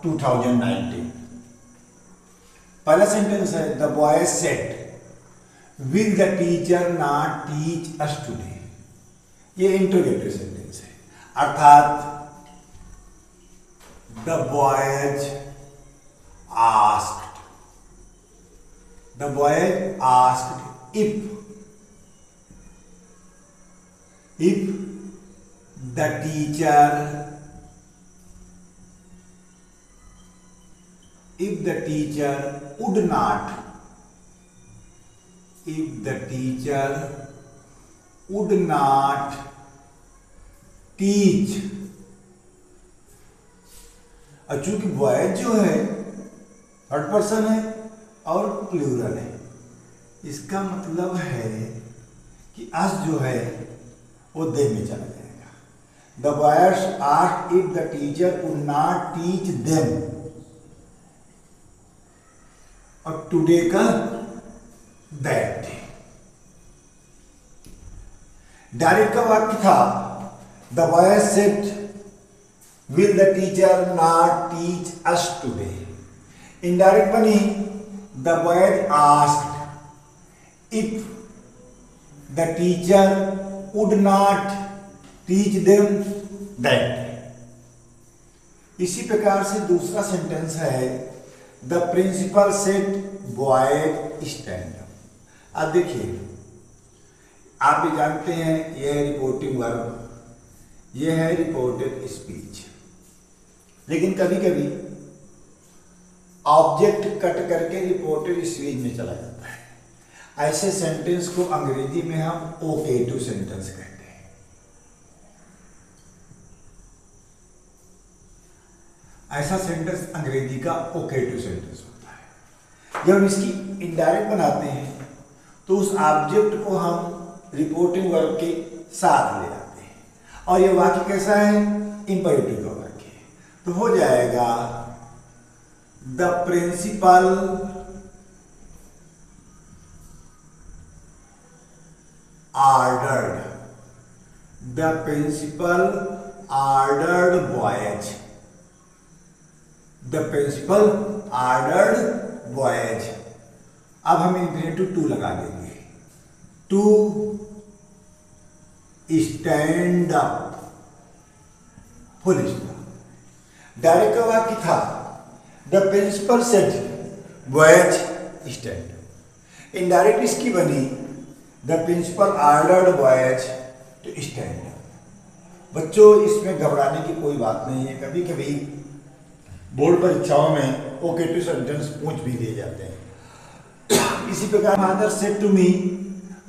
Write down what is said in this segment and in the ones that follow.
2019। पहला सेंटेंस है the boy said will the teacher not teach us today. ये interrogative sentence है, अर्थात the boys asked, the boys asked if the teacher would not teach। और चूंकि boys जो है थर्ड पर्सन है और प्लूरल है, इसका मतलब है कि अस जो है वो दे में चला जाएगा। The boys asked if the teacher would not teach them, और टुडे का दैट डे। डायरेक्ट का वाक्य था the boys said will the teacher not teach us today. Indirect बनी the boys asked if the teacher would not teach them that। इसी प्रकार से दूसरा सेंटेंस है the principal said boys stand up. अब देखिए, आप भी जानते हैं यह है रिपोर्टिंग वर्ब, यह है रिपोर्टेड स्पीच, लेकिन कभी कभी ऑब्जेक्ट कट करके रिपोर्टेड स्पीच में चला जाता है। ऐसे सेंटेंस को अंग्रेजी में हम ओकेटिव सेंटेंस कहते हैं। ऐसा सेंटेंस अंग्रेजी का ओकेटिव सेंटेंस होता है। जब हम इसकी इनडायरेक्ट बनाते हैं तो उस ऑब्जेक्ट को हम रिपोर्टिंग वर्ब के साथ ले आते हैं, और यह वाक्य कैसा है? इंपरेटिव का वाक्य है। तो हो जाएगा the principal ordered, the principal ordered boys, the principal ordered boys। अब हम इंफिनिटिव टू लगा देंगे, to stand up, full stop. Direct का वाक्य था the principal said boys stand up. Indirect इसकी बनी the principal ordered boys to stand up. बच्चों, इसमें घबराने की कोई बात नहीं है। कभी कभी बोर्ड परीक्षाओं में ओकेटिव सेंटेंस पूछ भी दिए जाते हैं। इसी प्रकार father said to me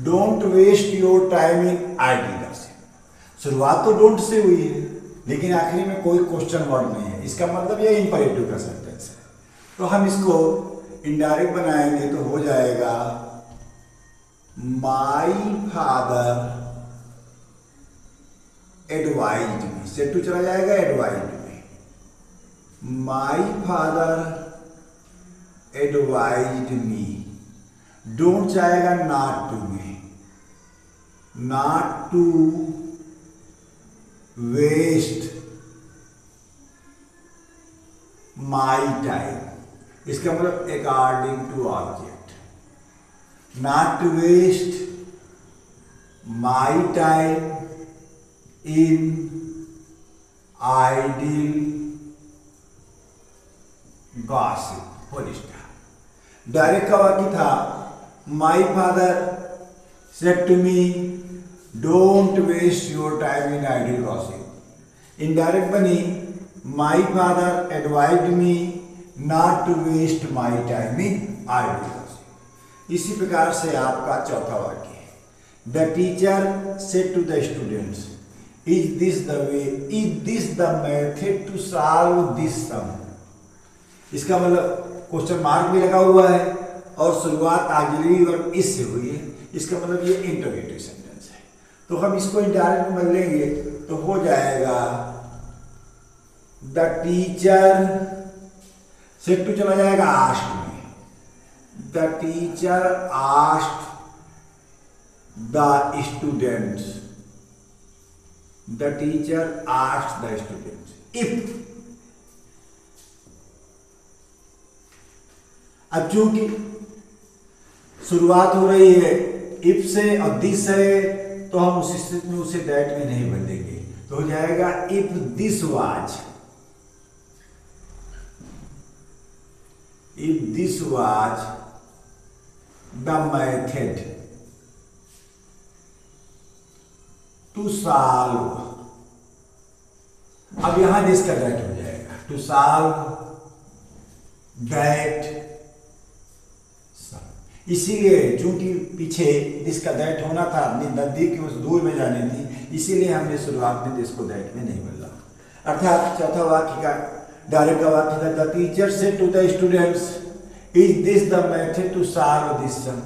don't waste your time in idle gossip. शुरुआत तो डोंट से हुई है, लेकिन आखिरी में कोई क्वेश्चन वर्ड नहीं है। इसका मतलब यह इंपरेटिव का सेंटेंस है। तो हम इसको इनडायरेक्ट बनाएंगे तो हो जाएगा My father advised me। Said to चला जाएगा advised me। My father advised me। Don't जाएगा not to me। Not to waste my time। इसका मतलब according to object। Not to waste my time in idle gossip। Direct का वाक्य था my father said to me don't waste your time in idle gossip. Indirect बनी my father advised me not to waste my time in idle gossip. इसी प्रकार से आपका चौथा वाक्य है the teacher said to the students is this the way, is this the method to solve this sum. इसका मतलब क्वेश्चन मार्क भी लगा हुआ है और शुरुआत ऑक्सिलरी वर्ब इससे हुई है। इसका मतलब ये इंटरोगेटिव सेंटेंस है। तो हम इसको इनडायरेक्ट में लेंगे तो हो जाएगा द टीचर सेड टू चला जाएगा आस्क्ड में। The teacher asked the students if अब चूंकि शुरुआत हो रही है इफ से और दिस है, तो हम उस स्थिति में उसे दैट में नहीं बदलेंगे, तो हो जाएगा if this was, if this was the method to solve, अब यहां दिस का दैट हो जाएगा, टू सॉल्व दैट, इसीलिए चूंकि पीछे दिस का दैट होना था, नजदीक की उस दूर में जाने थी, इसीलिए हमने शुरुआत में दिस को दैट में नहीं बदला। अर्थात चौथा वाक्य का डायरेक्ट का वाक्य था, the teacher said to the students is this the method to solve this sum.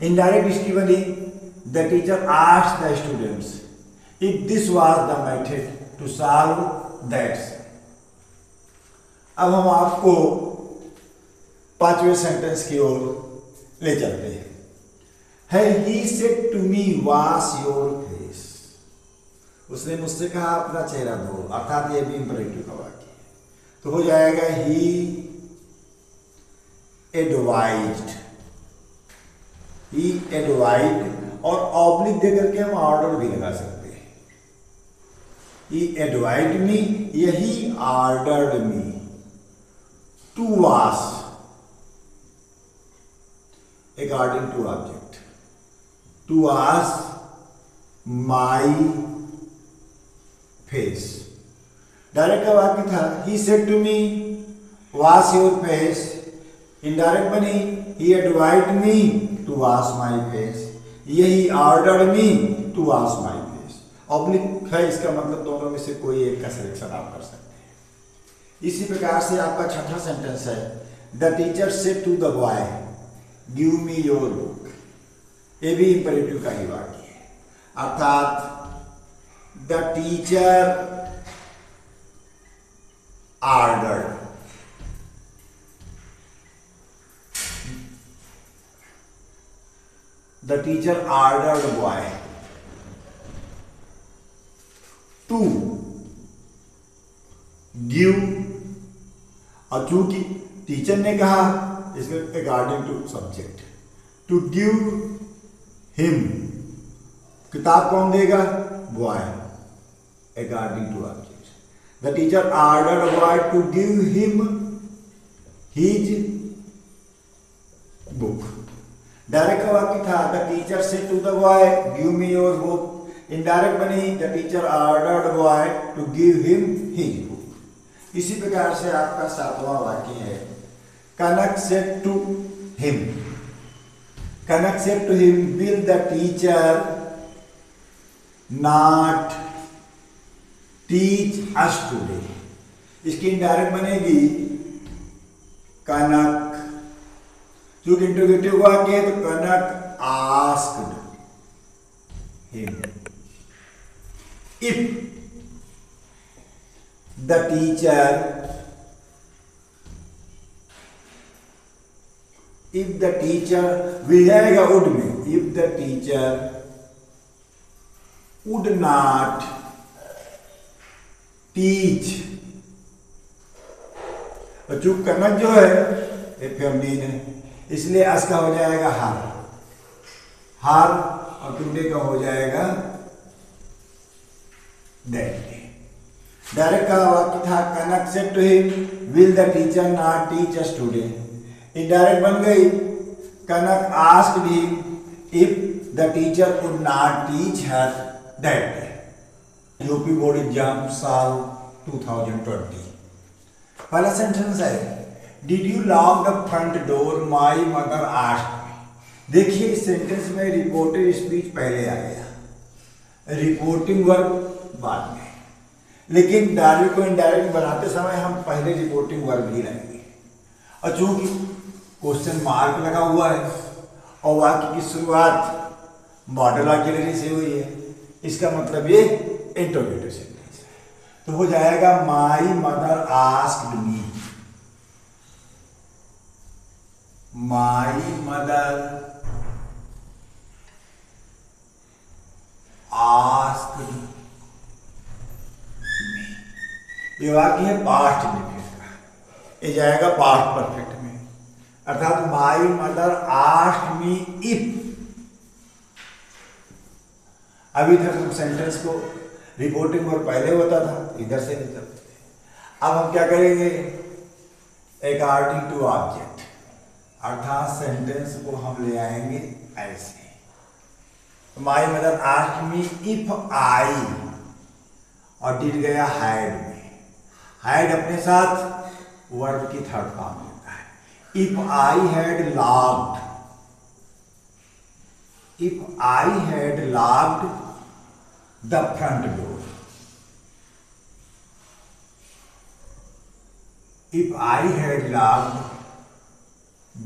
Indirect इसकी बनी, the teacher asked the students if this was the method to solve that sum. अब हम आपको पांचवें सेंटेंस की ओर ले चलते हैं। है he said to me wash your face, उसने मुझसे कहा अपना चेहरा धो, अर्थात ये भी इंपरेटिव का वाक्य है, तो हो जाएगा ही एडवाइज्ड, ही एडवाइज्ड, और ऑब्लिक देकर के हम ऑर्डर भी लगा सकते हैं, ही एडवाइज्ड मी, यही ordered me to wash according to object, to wash my face। डायरेक्ट का वाक्य था he said to me wash your face, indirect बनी he advised me to wash my face, यही ordered me to wash my face। Oblique है, इसका मतलब दोनों में से कोई एक का सिलेक्शन आप कर सकते हैं। इसी प्रकार से आपका छठा सेंटेंस है, the teacher said to the boy give me your book, ये भी इंपरेटिव का ही वाक्य है, अर्थात the teacher ordered, the teacher ordered boy to give, और चूंकि टीचर ने कहा इसमें according to subject, to give him, किताब कौन देगा, boy, according to object. The teacher ordered boy to give him his book. Direct का वाक्य था the teacher said to the boy give me your book, indirect बनी the teacher ordered boy to give him his book. इसी प्रकार से आपका सातवां वाक्य है, Kanak said to him, Kanak said to him, will the teacher not teach us today? इसकी indirect बनेगी कनक, क्योंकि इंटरोगेटिव वाक्य है तो Kanak asked him if the teacher, if the teacher will जाएगा would में, if the teacher would not teach, और चूंकि कनक जो है ये फेमिनिन है, इसलिए अस का हो जाएगा हर, हर, और टुडे का हो जाएगा दैट। डायरेक्ट का वाक्य था Kanak said to him will the teacher not teach us today, indirect बन गई Kanak asked him if the teacher could not teach her that day. UP board exam साल 2020। पहला सेंटेंस है did you lock the front door my mother asked. देखिए इस sentence में reported speech पहले आ गया, रिपोर्टिंग वर्ब बाद में, लेकिन डायरेक्ट को इनडायरेक्ट बनाते समय हम पहले रिपोर्टिंग वर्ब ही लाएंगे। और चूंकि क्वेश्चन मार्क लगा हुआ है और वाक्य की शुरुआत मॉडल ऑक्सिलरी से हुई है, इसका मतलब ये इंटरोगेटिव सेंटेंस है, तो हो जाएगा माई मदर आस्क्ड मी, माई मदर आस्क्ड मी। ये वाक्य है पास्ट इंडेफिनिट का, ये जाएगा पास्ट परफेक्ट में। अर्थात माई मदर आस्क्ड मी इफ। अभी तक हम सेंटेंस को रिपोर्टिंग और पहले होता था, इधर से नहीं करते। अब हम क्या करेंगे, अकॉर्डिंग टू ऑब्जेक्ट, अर्थात सेंटेंस को हम ले आएंगे ऐसे। माई मदर आस्क्ड मी इफ आई, और डिड गया हैड में। हैड अपने साथ वर्ब की थर्ड फॉर्म लेता है। If I had locked, if I had locked the front door, if I had locked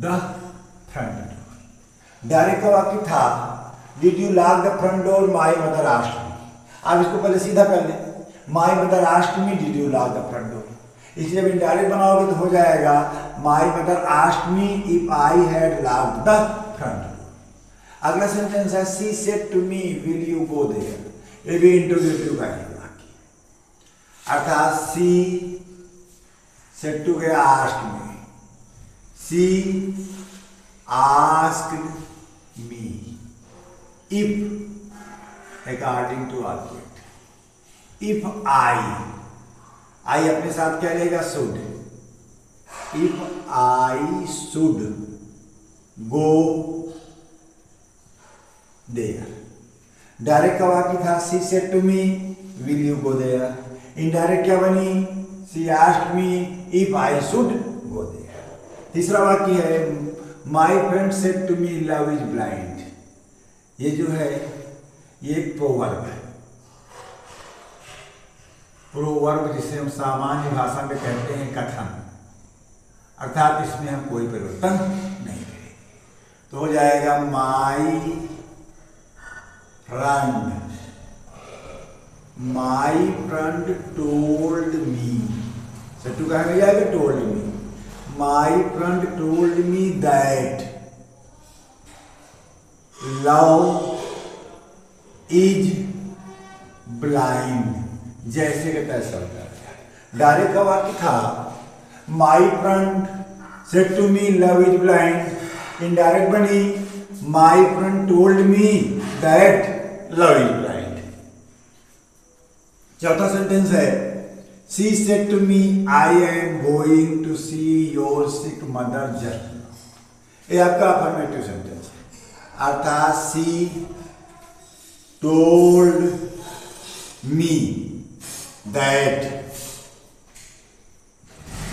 the front door। Direct का वाक्य था did you lock the front door, my mother asked me। आप इसको पहले सीधा कर लें, my mother asked me did you lock the front door। इसलिए जब इनडायरेक्ट बनाओगे तो हो जाएगा my mother asked me if I had locked the front door। अगला सेंटेंस है she said to me will you go there। ये भी इंट्रोगेटिव का ही वाक्य, अर्थात she said to गया asked me, she asked me if, according to object। if I अपने साथ क्या लेगा, should। if I should go there। Direct का वाक्य था she said to me will you go there। Indirect क्या बनी, she asked me if I should go there। तीसरा वाक्य है my friend said to me love is blind। ये जो है ये एक प्रोवर्ब है। प्रोवर्ब जिसे हम सामान्य भाषा में कहते हैं कथन, अर्थात इसमें हम कोई परिवर्तन नहीं करेंगे। तो हो जाएगा my friend told me, sattu कहाँ में जाएगा, told me। my friend told me that love is blind। जैसे का तैसा होता है। डायरेक्ट का वाक्य था my friend said to me love is blind। Indirect बनी my friend told me that love is blind। चौथा सेंटेंस है she said to me I am going to see your sick mother just now। ये आपका affirmative sentence है, अर्थात she told me that,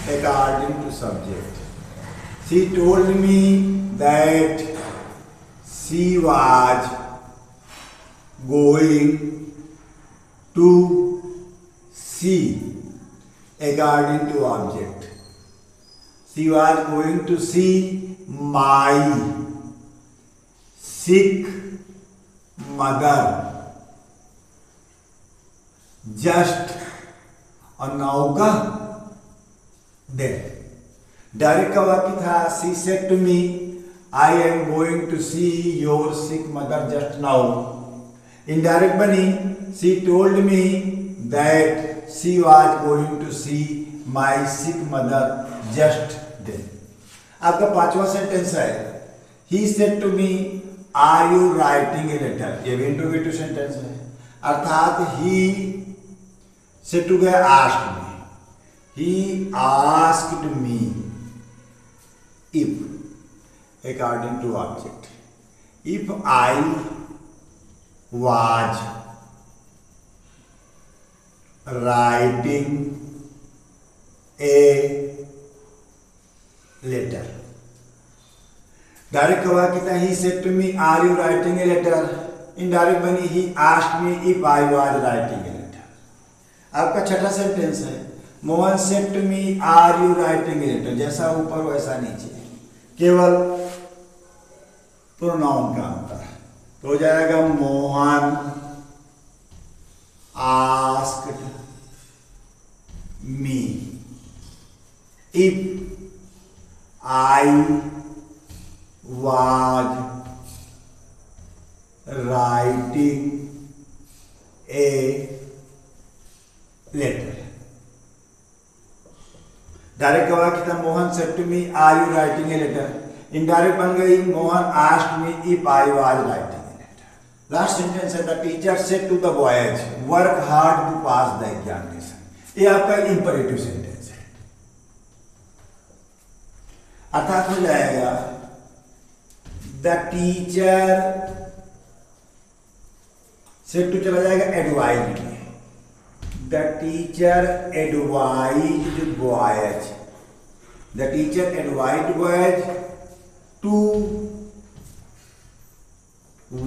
according to subject, she told me that she was going to see, according to object, she was going to see my sick mother just now का देर। Direct का वाक्य था she said to me I am going to see your sick mother just now। Indirect बनी she told me that she was going to see my sick mother just then। आपका पांचवा sentence है he said to me are you writing a letter। ये भी interrogative sentence है, अर्थात he said to गया asked me, he asked me if, according to object, if I was writing a letter। Direct का वाक्य था he said to me are you writing a letter। Indirect बनी he asked me if I was writing a letter। आपका छठा sentence है Mohan said to me are you writing a letter। जैसा ऊपर वैसा नीचे, केवल प्रोनाउन का अंतर है। तो हो जाएगा Mohan asked me if I was writing a letter। Direct का वाक्य था Mohan said to me are you writing a letter. Indirect बन गई Mohan asked me if I was writing a letter. Last sentence है the teacher said to the boys work hard to pass the examination. ये आपका imperative sentence है, अर्थात हो जाएगा the teacher said to चला जाएगा एडवाइज में। The teacher advised boys. The teacher advised boys to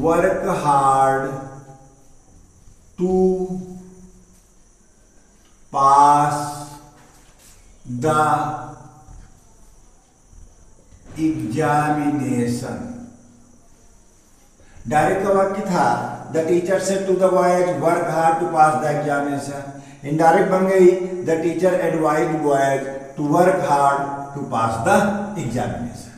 work hard to pass the examination. Direct का वाक्य था the teacher said to the boys work hard to pass the examination. Indirect बन गई the teacher advised boys to work hard to pass the examination.